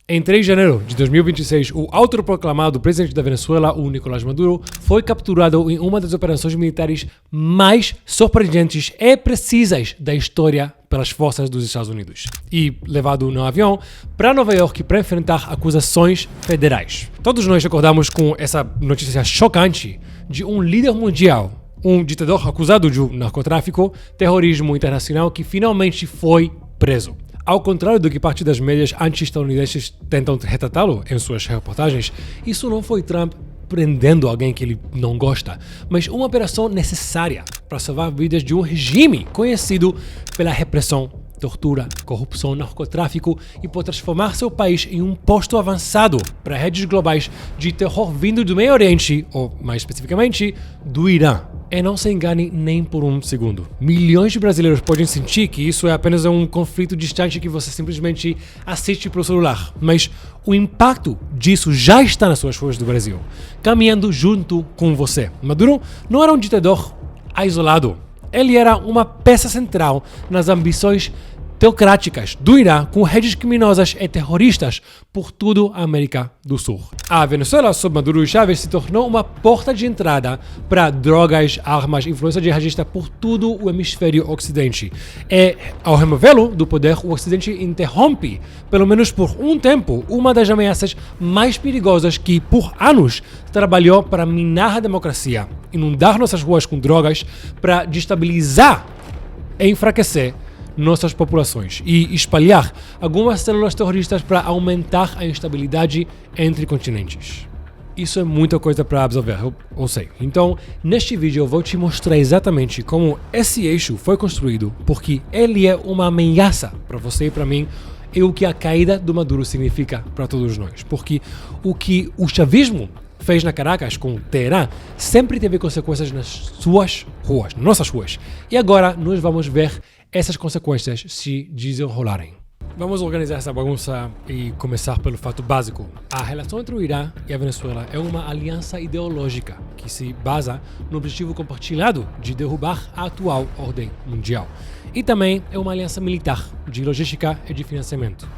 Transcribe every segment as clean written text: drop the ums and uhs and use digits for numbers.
Em 3 de janeiro de 2026, o autoproclamado presidente da Venezuela, o Nicolás Maduro, foi capturado em uma das operações militares mais surpreendentes e precisas da história pelas forças dos Estados Unidos e levado no avião para Nova York para enfrentar acusações federais. Todos nós acordamos com essa notícia chocante de um líder mundial, um ditador acusado de narcotráfico, terrorismo internacional que finalmente foi preso. Ao contrário do que parte das mídias anti-estadunidenses tentam retratá-lo em suas reportagens, isso não foi Trump prendendo alguém que ele não gosta, mas uma operação necessária para salvar vidas de um regime conhecido pela repressão, tortura, corrupção, narcotráfico e por transformar seu país em um posto avançado para redes globais de terror vindo do Meio Oriente, ou mais especificamente, do Irã. E não se engane nem por um segundo. Milhões de brasileiros podem sentir que isso é apenas um conflito distante que você simplesmente assiste pelo celular. Mas o impacto disso já está nas suas ruas do Brasil, caminhando junto com você. Maduro não era um ditador isolado. Ele era uma peça central nas ambições teocráticas do Irã, com redes criminosas e terroristas por toda a América do Sul. A Venezuela, sob Maduro e Chávez, se tornou uma porta de entrada para drogas, armas, influência jihadista por todo o hemisfério ocidente. E, ao removê-lo do poder, o ocidente interrompe, pelo menos por um tempo, uma das ameaças mais perigosas que, por anos, trabalhou para minar a democracia, inundar nossas ruas com drogas, para destabilizar e enfraquecer nossas populações e espalhar algumas células terroristas para aumentar a instabilidade entre continentes. Isso é muita coisa para absorver, eu sei. Então, neste vídeo eu vou te mostrar exatamente como esse eixo foi construído, porque ele é uma ameaça para você e para mim, e o que a caída do Maduro significa para todos nós. Porque o que o chavismo fez na Caracas com Teherã sempre teve consequências nas suas ruas, nas nossas ruas. E agora nós vamos ver essas consequências se desenrolarem. Vamos organizar essa bagunça e começar pelo fato básico. A relação entre o Irã e a Venezuela é uma aliança ideológica que se basa no objetivo compartilhado de derrubar a atual ordem mundial. E também é uma aliança militar, de logística e de financiamento.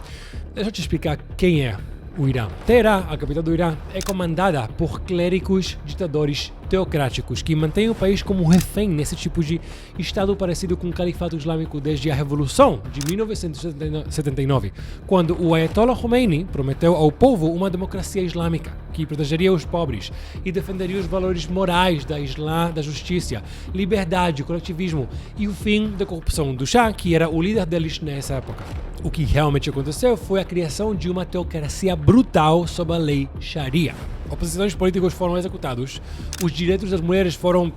Deixa eu te explicar quem é o Irã. Teherã, a capital do Irã, é comandada por clérigos ditadores teocráticos que mantêm o país como refém nesse tipo de estado parecido com o Califato Islâmico desde a Revolução de 1979, quando o Ayatollah Khomeini prometeu ao povo uma democracia islâmica que protegeria os pobres e defenderia os valores morais da Islã, da justiça, liberdade, coletivismo e o fim da corrupção do Shah, que era o líder deles nessa época. O que realmente aconteceu foi a criação de uma teocracia brutal sob a lei Sharia. Opositores políticos foram executados, os direitos das mulheres foram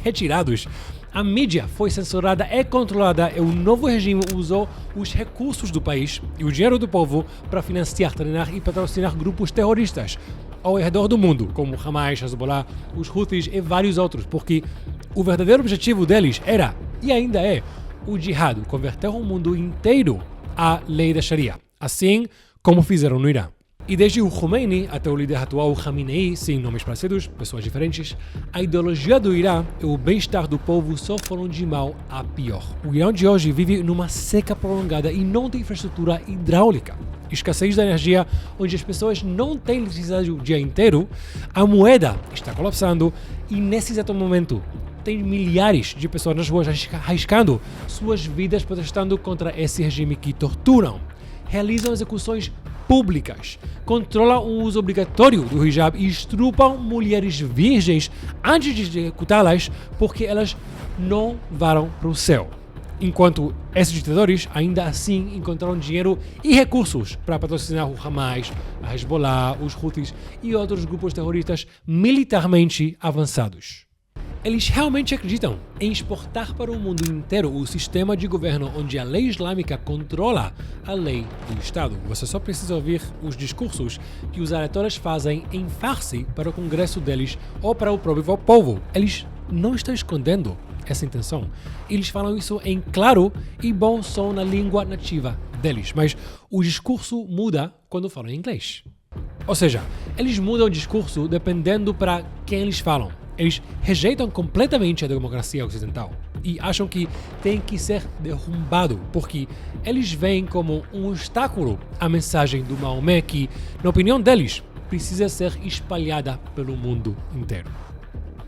retirados, a mídia foi censurada e controlada e o novo regime usou os recursos do país e o dinheiro do povo para financiar, treinar e patrocinar grupos terroristas ao redor do mundo, como Hamas, Hezbollah, os Houthis e vários outros, porque o verdadeiro objetivo deles era, e ainda é, o jihad, converter o mundo inteiro à lei da Sharia, assim como fizeram no Irã. E desde o Khomeini até o líder atual Khamenei, sim, nomes parecidos, pessoas diferentes, a ideologia do Irã e o bem-estar do povo só foram de mal a pior. O Irã de hoje vive numa seca prolongada e não tem infraestrutura hidráulica. Escassez da energia, onde as pessoas não têm eletricidade o dia inteiro, a moeda está colapsando e nesse exato momento tem milhares de pessoas nas ruas arriscando suas vidas protestando contra esse regime que torturam, realizam execuções públicas, controlam o uso obrigatório do hijab e estrupam mulheres virgens antes de executá-las porque elas não vão para o céu. Enquanto esses ditadores ainda assim encontraram dinheiro e recursos para patrocinar o Hamas, a Hezbollah, os Houthis e outros grupos terroristas militarmente avançados. Eles realmente acreditam em exportar para o mundo inteiro o sistema de governo onde a lei islâmica controla a lei do Estado. Você só precisa ouvir os discursos que os ayatollahs fazem em farsi para o congresso deles ou para o próprio povo. Eles não estão escondendo essa intenção. Eles falam isso em claro e bom som na língua nativa deles, mas o discurso muda quando falam em inglês. Ou seja, eles mudam o discurso dependendo para quem eles falam. Eles rejeitam completamente a democracia ocidental, e acham que tem que ser derrubado, porque eles veem como um obstáculo a mensagem do Maomé que, na opinião deles, precisa ser espalhada pelo mundo inteiro.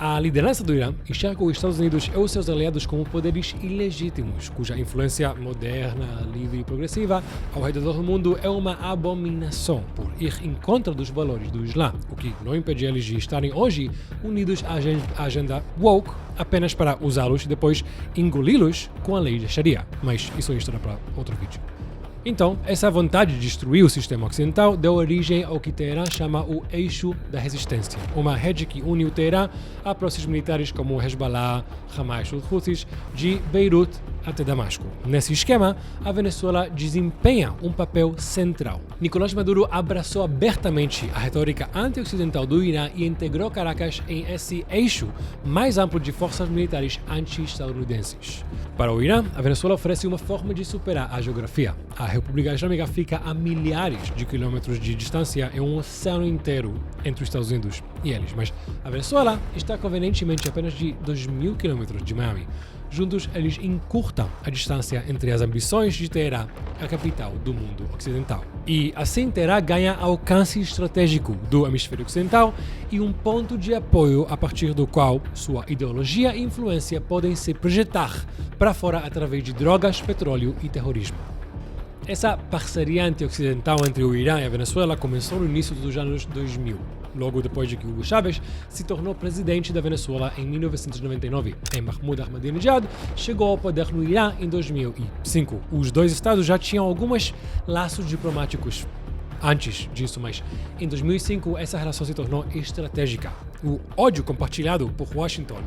A liderança do Irã enxerga os Estados Unidos e os seus aliados como poderes ilegítimos, cuja influência moderna, livre e progressiva ao redor do mundo é uma abominação por ir em contra dos valores do Islã, o que não impede eles de estarem hoje unidos à agenda woke apenas para usá-los e depois engoli-los com a lei da Sharia. Mas isso é história para outro vídeo. Então, essa vontade de destruir o sistema ocidental deu origem ao que Teherã chama o Eixo da Resistência, uma rede que une o Teherã a processos militares como o Hezbollah, Hamas e os Houthis, de Beirut até Damasco. Nesse esquema, a Venezuela desempenha um papel central. Nicolás Maduro abraçou abertamente a retórica anti-ocidental do Irã e integrou Caracas em esse eixo mais amplo de forças militares anti-estadunidenses. Para o Irã, a Venezuela oferece uma forma de superar a geografia. A República Islâmica fica a milhares de quilômetros de distância em um oceano inteiro entre os Estados Unidos e eles, mas a Venezuela está convenientemente a apenas de 2.000 quilômetros de Miami. Juntos, eles encurtam a distância entre as ambições de Teherã, a capital do mundo ocidental. E assim Teherã ganha alcance estratégico do hemisfério ocidental e um ponto de apoio a partir do qual sua ideologia e influência podem se projetar para fora através de drogas, petróleo e terrorismo. Essa parceria anti-ocidental entre o Irã e a Venezuela começou no início dos anos 2000, logo depois de que Hugo Chávez se tornou presidente da Venezuela em 1999. E Mahmoud Ahmadinejad chegou ao poder no Irã em 2005. Os dois estados já tinham alguns laços diplomáticos antes disso, mas em 2005 essa relação se tornou estratégica. O ódio compartilhado por Washington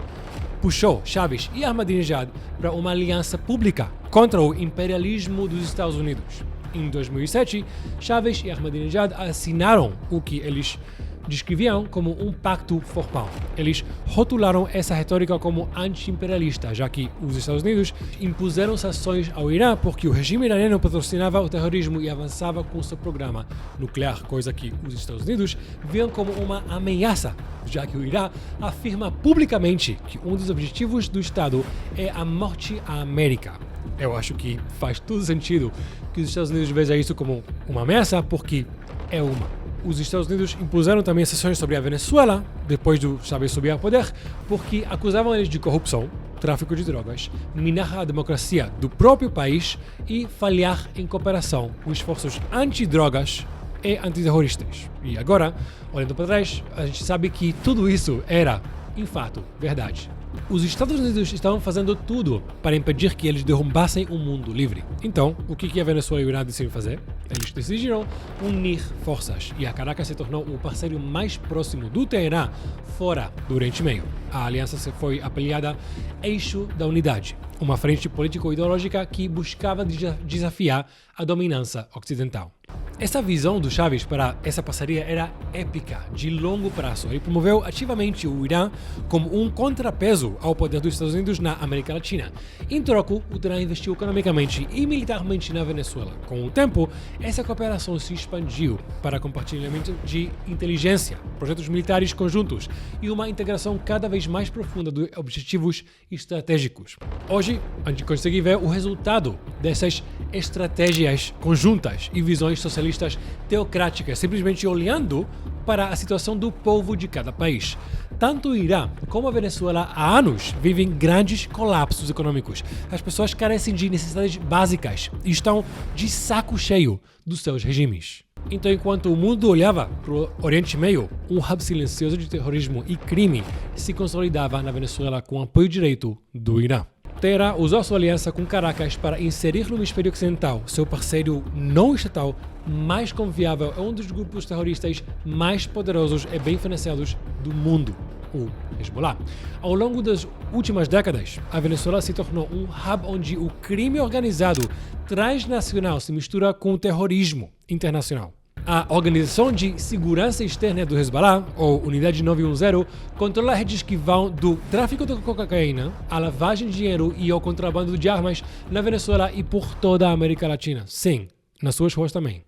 puxou Chávez e Ahmadinejad para uma aliança pública contra o imperialismo dos Estados Unidos. Em 2007, Chávez e Ahmadinejad assinaram o que eles descreviam como um pacto formal. Eles rotularam essa retórica como anti-imperialista, já que os Estados Unidos impuseram sanções ao Irã porque o regime iraniano patrocinava o terrorismo e avançava com seu programa nuclear, coisa que os Estados Unidos viam como uma ameaça, já que o Irã afirma publicamente que um dos objetivos do Estado é a morte à América. Eu acho que faz todo sentido que os Estados Unidos vejam isso como uma ameaça, porque é uma. Os Estados Unidos impuseram também sanções sobre a Venezuela, depois do Chávez subir ao poder, porque acusavam eles de corrupção, tráfico de drogas, minar a democracia do próprio país e falhar em cooperação com esforços antidrogas e antiterroristas. E agora, olhando para trás, a gente sabe que tudo isso era, em fato, verdade. Os Estados Unidos estavam fazendo tudo para impedir que eles derrubassem um mundo livre. Então, o que a Venezuela e o Irã decidiram fazer? Eles decidiram unir forças e a Caracas se tornou o parceiro mais próximo do Teherã fora do Oriente Médio. A aliança foi apelidada Eixo da Unidade, uma frente político-ideológica que buscava desafiar a dominância ocidental. Essa visão do Chávez para essa parceria era épica, de longo prazo. Ele promoveu ativamente o Irã como um contrapeso ao poder dos Estados Unidos na América Latina. Em troco, o Irã investiu economicamente e militarmente na Venezuela. Com o tempo, essa cooperação se expandiu para compartilhamento de inteligência, projetos militares conjuntos e uma integração cada vez mais profunda de objetivos estratégicos. Hoje, a gente consegue ver o resultado dessas estratégias conjuntas e visões socialistas teocráticas, simplesmente olhando para a situação do povo de cada país. Tanto o Irã como a Venezuela há anos vivem grandes colapsos econômicos. As pessoas carecem de necessidades básicas e estão de saco cheio dos seus regimes. Então, enquanto o mundo olhava para o Oriente Médio, um hub silencioso de terrorismo e crime se consolidava na Venezuela com apoio direto do Irã. Teherã usou sua aliança com Caracas para inserir no hemisfério ocidental seu parceiro não estatal mais confiável e um dos grupos terroristas mais poderosos e bem financiados do mundo, o Hezbollah. Ao longo das últimas décadas, a Venezuela se tornou um hub onde o crime organizado transnacional se mistura com o terrorismo internacional. A Organização de Segurança Externa do Hezbollah, ou Unidade 910, controla redes que vão do tráfico de cocaína, à lavagem de dinheiro e ao contrabando de armas na Venezuela e por toda a América Latina. Sim, nas suas ruas também.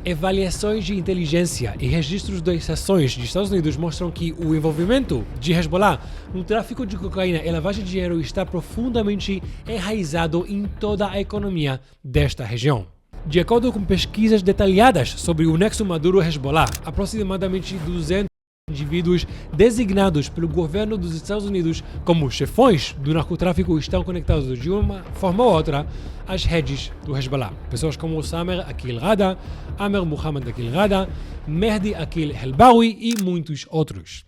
Avaliações de inteligência e registros das ações dos Estados Unidos mostram que o envolvimento de Hezbollah no tráfico de cocaína e lavagem de dinheiro está profundamente enraizado em toda a economia desta região. De acordo com pesquisas detalhadas sobre o nexo Maduro-Hezbollah, aproximadamente 200 indivíduos designados pelo governo dos Estados Unidos como chefões do narcotráfico estão conectados de uma forma ou outra às redes do Hezbollah. Pessoas como Samer Akil Rada, Amer Mohammed Akil Rada, Mehdi Akil Helbawi e muitos outros.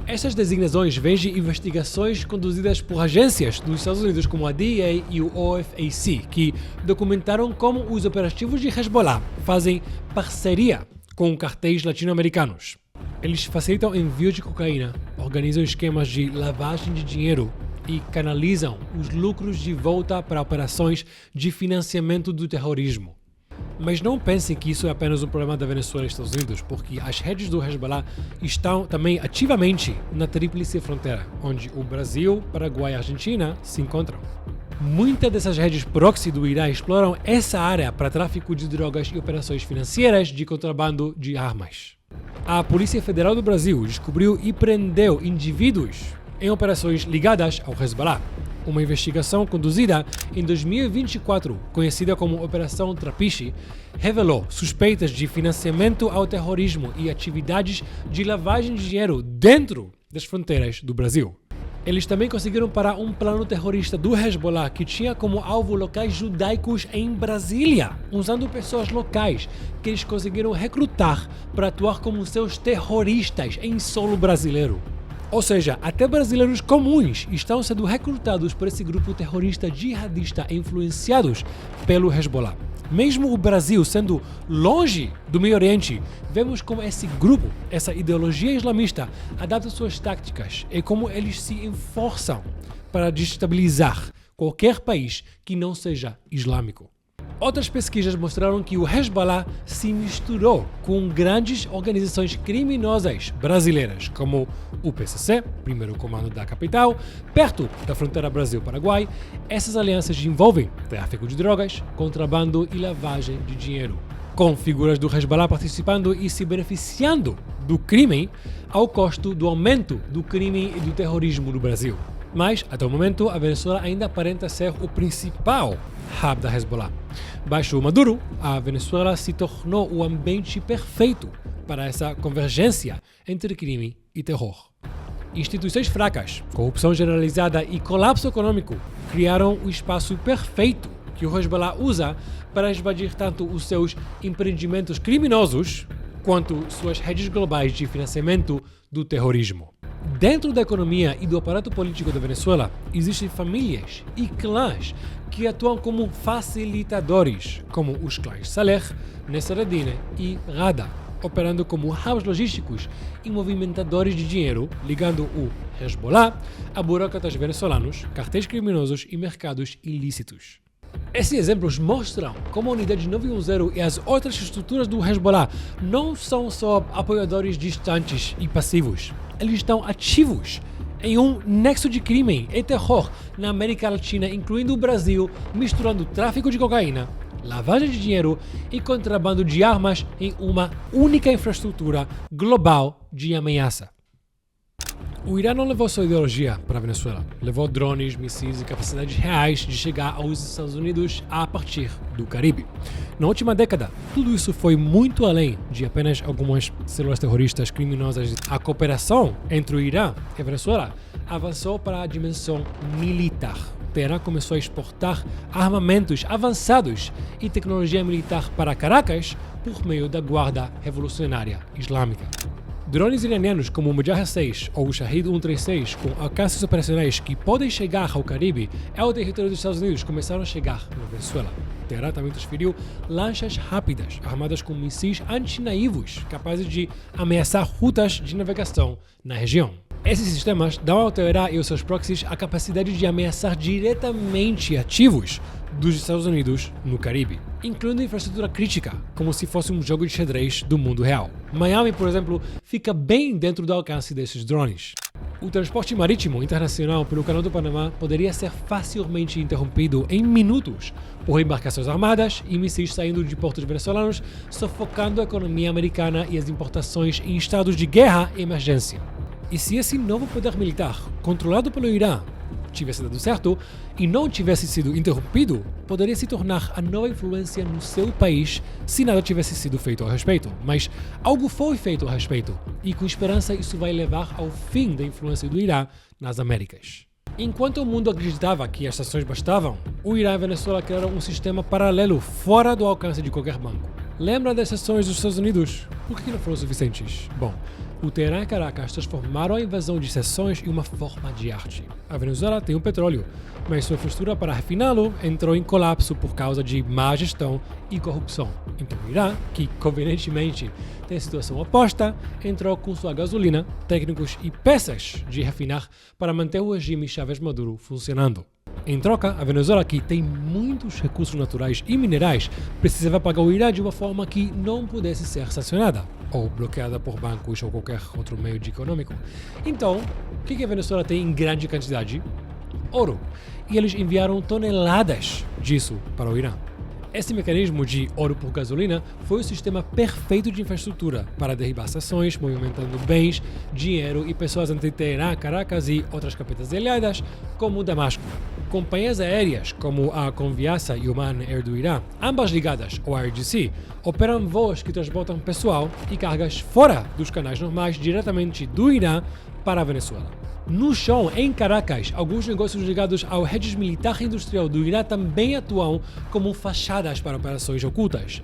Essas designações vêm de investigações conduzidas por agências dos Estados Unidos como a DEA e o OFAC, que documentaram como os operativos de Hezbollah fazem parceria com cartéis latino-americanos. Eles facilitam envio de cocaína, organizam esquemas de lavagem de dinheiro e canalizam os lucros de volta para operações de financiamento do terrorismo. Mas não pensem que isso é apenas um problema da Venezuela e Estados Unidos, porque as redes do Hezbollah estão também ativamente na tríplice fronteira, onde o Brasil, Paraguai e Argentina se encontram. Muitas dessas redes proxy do Irã exploram essa área para tráfico de drogas e operações financeiras de contrabando de armas. A Polícia Federal do Brasil descobriu e prendeu indivíduos em operações ligadas ao Hezbollah. Uma investigação conduzida em 2024, conhecida como Operação Trapiche, revelou suspeitas de financiamento ao terrorismo e atividades de lavagem de dinheiro dentro das fronteiras do Brasil. Eles também conseguiram parar um plano terrorista do Hezbollah que tinha como alvo locais judaicos em Brasília, usando pessoas locais que eles conseguiram recrutar para atuar como seus terroristas em solo brasileiro. Ou seja, até brasileiros comuns estão sendo recrutados por esse grupo terrorista jihadista influenciados pelo Hezbollah. Mesmo o Brasil sendo longe do Meio Oriente, vemos como esse grupo, essa ideologia islamista, adapta suas táticas e como eles se esforçam para desestabilizar qualquer país que não seja islâmico. Outras pesquisas mostraram que o Hezbollah se misturou com grandes organizações criminosas brasileiras, como o PCC, primeiro comando da capital, perto da fronteira Brasil-Paraguai. Essas alianças envolvem tráfico de drogas, contrabando e lavagem de dinheiro, com figuras do Hezbollah participando e se beneficiando do crime ao custo do aumento do crime e do terrorismo no Brasil. Mas, até o momento, a Venezuela ainda aparenta ser o principal hub da Hezbollah. Baixo Maduro, a Venezuela se tornou o ambiente perfeito para essa convergência entre crime e terror. Instituições fracas, corrupção generalizada e colapso econômico criaram o espaço perfeito que o Hezbollah usa para expandir tanto os seus empreendimentos criminosos quanto suas redes globais de financiamento do terrorismo. Dentro da economia e do aparato político da Venezuela, existem famílias e clãs que atuam como facilitadores, como os clãs Saleh, Nasreddine e Rada, operando como hubs logísticos e movimentadores de dinheiro, ligando o Hezbollah a burocratas venezuelanos, cartéis criminosos e mercados ilícitos. Esses exemplos mostram como a Unidade 910 e as outras estruturas do Hezbollah não são só apoiadores distantes e passivos. Eles estão ativos em um nexo de crime e terror na América Latina, incluindo o Brasil, misturando tráfico de cocaína, lavagem de dinheiro e contrabando de armas em uma única infraestrutura global de ameaça. O Irã não levou sua ideologia para a Venezuela, levou drones, mísseis e capacidades reais de chegar aos Estados Unidos a partir do Caribe. Na última década, tudo isso foi muito além de apenas algumas células terroristas criminosas. A cooperação entre o Irã e a Venezuela avançou para a dimensão militar. Teherã começou a exportar armamentos avançados e tecnologia militar para Caracas por meio da Guarda Revolucionária Islâmica. Drones iranianos como o Mujahid 6 ou o Shahed 136 com alcances operacionais que podem chegar ao Caribe e ao território dos Estados Unidos começaram a chegar na Venezuela. Teherã também transferiu lanchas rápidas armadas com mísseis antinaivos capazes de ameaçar rutas de navegação na região. Esses sistemas dão ao Teherã e aos seus proxies a capacidade de ameaçar diretamente ativos dos Estados Unidos no Caribe, incluindo infraestrutura crítica, como se fosse um jogo de xadrez do mundo real. Miami, por exemplo, fica bem dentro do alcance desses drones. O transporte marítimo internacional pelo Canal do Panamá poderia ser facilmente interrompido em minutos por embarcações armadas e mísseis saindo de portos venezuelanos, sufocando a economia americana e as importações em estados de guerra e emergência. E se esse novo poder militar, controlado pelo Irã, tivesse dado certo e não tivesse sido interrompido, poderia se tornar a nova influência no seu país se nada tivesse sido feito a respeito. Mas algo foi feito a respeito e com esperança isso vai levar ao fim da influência do Irã nas Américas. Enquanto o mundo acreditava que as sanções bastavam, o Irã e a Venezuela criaram um sistema paralelo fora do alcance de qualquer banco. Lembra das sanções dos Estados Unidos? Por que não foram suficientes? Bom, o Teherã e Caracas transformaram a invasão de sanções em uma forma de arte. A Venezuela tem o petróleo, mas sua infraestrutura para refiná-lo entrou em colapso por causa de má gestão e corrupção. Então o Irã, que convenientemente tem a situação oposta, entrou com sua gasolina, técnicos e peças de refinar para manter o regime Chávez Maduro funcionando. Em troca, a Venezuela, que tem muitos recursos naturais e minerais, precisava pagar o Irã de uma forma que não pudesse ser sancionada ou bloqueada por bancos ou qualquer outro meio de econômico. Então, o que a Venezuela tem em grande quantidade? Ouro. E eles enviaram toneladas disso para o Irã. Esse mecanismo de ouro por gasolina foi o sistema perfeito de infraestrutura para derribar sanções, movimentando bens, dinheiro e pessoas entre Teherã, Caracas e outras capitais aliadas, como Damasco. Companhias aéreas como a Conviasa e Oman Air do Irã, ambas ligadas ao IRGC, operam voos que transportam pessoal e cargas fora dos canais normais diretamente do Irã para a Venezuela. No chão, em Caracas, alguns negócios ligados ao registro militar e industrial do Irã também atuam como fachadas para operações ocultas.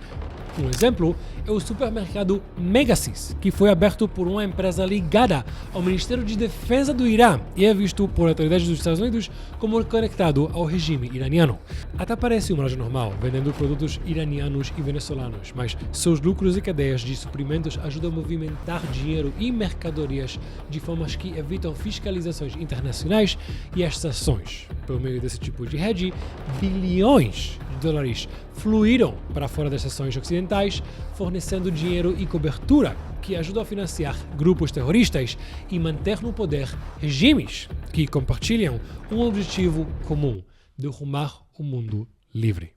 Um exemplo é o supermercado Megasis, que foi aberto por uma empresa ligada ao Ministério de Defesa do Irã e é visto por autoridades dos Estados Unidos como conectado ao regime iraniano. Até parece uma loja normal, vendendo produtos iranianos e venezuelanos, mas seus lucros e cadeias de suprimentos ajudam a movimentar dinheiro e mercadorias de formas que evitam fiscalizações internacionais e as sanções. Por meio desse tipo de rede, bilhões de dólares fluíram para fora das sanções ocidentais, fornecendo dinheiro e cobertura que ajudam a financiar grupos terroristas e manter no poder regimes que compartilham um objetivo comum: derrubar o mundo livre.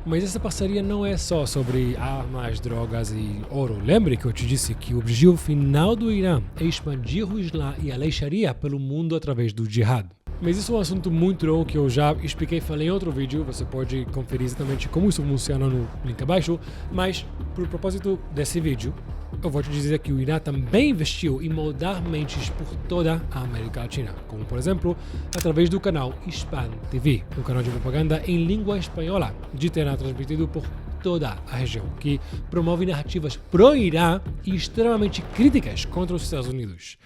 Mas essa parceria não é só sobre armas, drogas e ouro. Lembre que eu te disse que o objetivo final do Irã é expandir o Islã e a lei Sharia pelo mundo através do jihad. Mas isso é um assunto muito longo que eu já expliquei, falei em outro vídeo, você pode conferir exatamente como isso funciona no link abaixo, mas, por propósito desse vídeo, eu vou te dizer que o Irã também investiu em moldar mentes por toda a América Latina, como, por exemplo, através do canal Hispan TV, um canal de propaganda em língua espanhola, de Teherã transmitido por toda a região, que promove narrativas pró-Irã e extremamente críticas contra os Estados Unidos,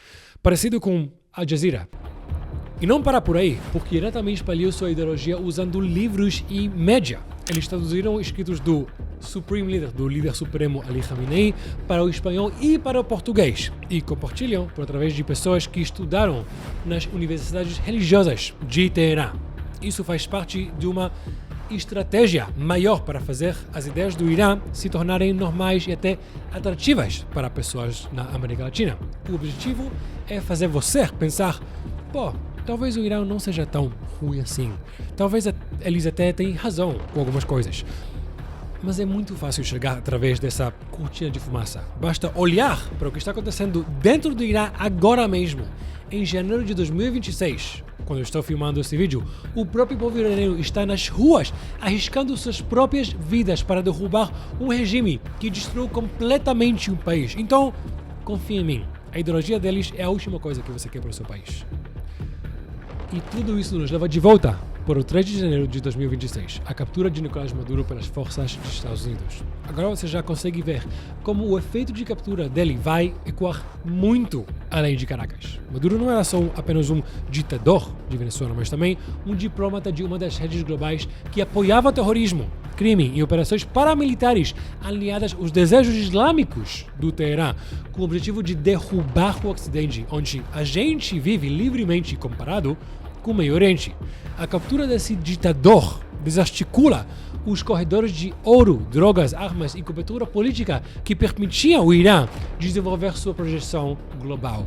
parecido com Al Jazeera. E não para por aí, porque Irã também espalhou sua ideologia usando livros e mídia. Eles traduziram escritos do Supreme Leader, do líder supremo Ali Khamenei, para o espanhol e para o português, e compartilham por através de pessoas que estudaram nas universidades religiosas de Teherã. Isso faz parte de uma estratégia maior para fazer as ideias do Irã se tornarem normais e até atrativas para pessoas na América Latina. O objetivo é fazer você pensar, talvez o Irã não seja tão ruim assim. Talvez eles até tenham razão com algumas coisas. Mas é muito fácil chegar através dessa cortina de fumaça. Basta olhar para o que está acontecendo dentro do Irã agora mesmo. Em janeiro de 2026, quando eu estou filmando esse vídeo, o próprio povo iraniano está nas ruas arriscando suas próprias vidas para derrubar um regime que destruiu completamente o país. Então, confia em mim. A ideologia deles é a última coisa que você quer para o seu país. E tudo isso nos leva de volta para o 3 de janeiro de 2026, a captura de Nicolás Maduro pelas forças dos Estados Unidos. Agora você já consegue ver como o efeito de captura dele vai ecoar muito além de Caracas. Maduro não era só apenas um ditador de Venezuela, mas também um diplomata de uma das redes globais que apoiava o terrorismo, crime e operações paramilitares alinhadas aos desejos islâmicos do Teherã, com o objetivo de derrubar o Ocidente, onde a gente vive livremente comparado com o Meio Oriente. A captura desse ditador desarticula os corredores de ouro, drogas, armas e cobertura política que permitiam ao Irã desenvolver sua projeção global.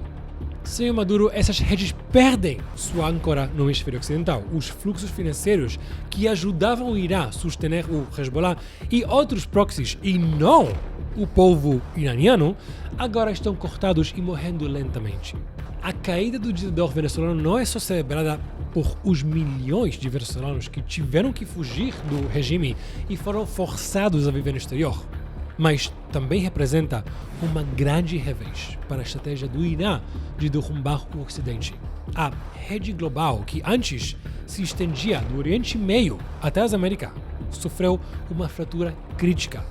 Sem o Maduro, essas redes perdem sua âncora no hemisfério ocidental. Os fluxos financeiros que ajudavam o Irã a sustentar o Hezbollah e outros proxies, e não o povo iraniano, agora estão cortados e morrendo lentamente. A caída do ditador venezuelano não é só celebrada por os milhões de venezuelanos que tiveram que fugir do regime e foram forçados a viver no exterior, mas também representa uma grande revés para a estratégia do Irã de derrubar o Ocidente. A rede global, que antes se estendia do Oriente Médio até as Américas, sofreu uma fratura crítica.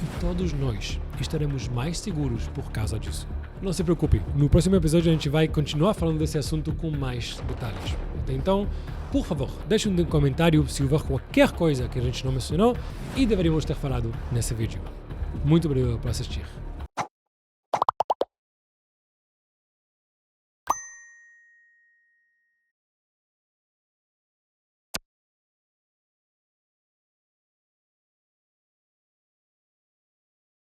E todos nós estaremos mais seguros por causa disso. Não se preocupe, no próximo episódio a gente vai continuar falando desse assunto com mais detalhes. Até então, por favor, deixe um comentário se houver qualquer coisa que a gente não mencionou e deveríamos ter falado nesse vídeo. Muito obrigado por assistir.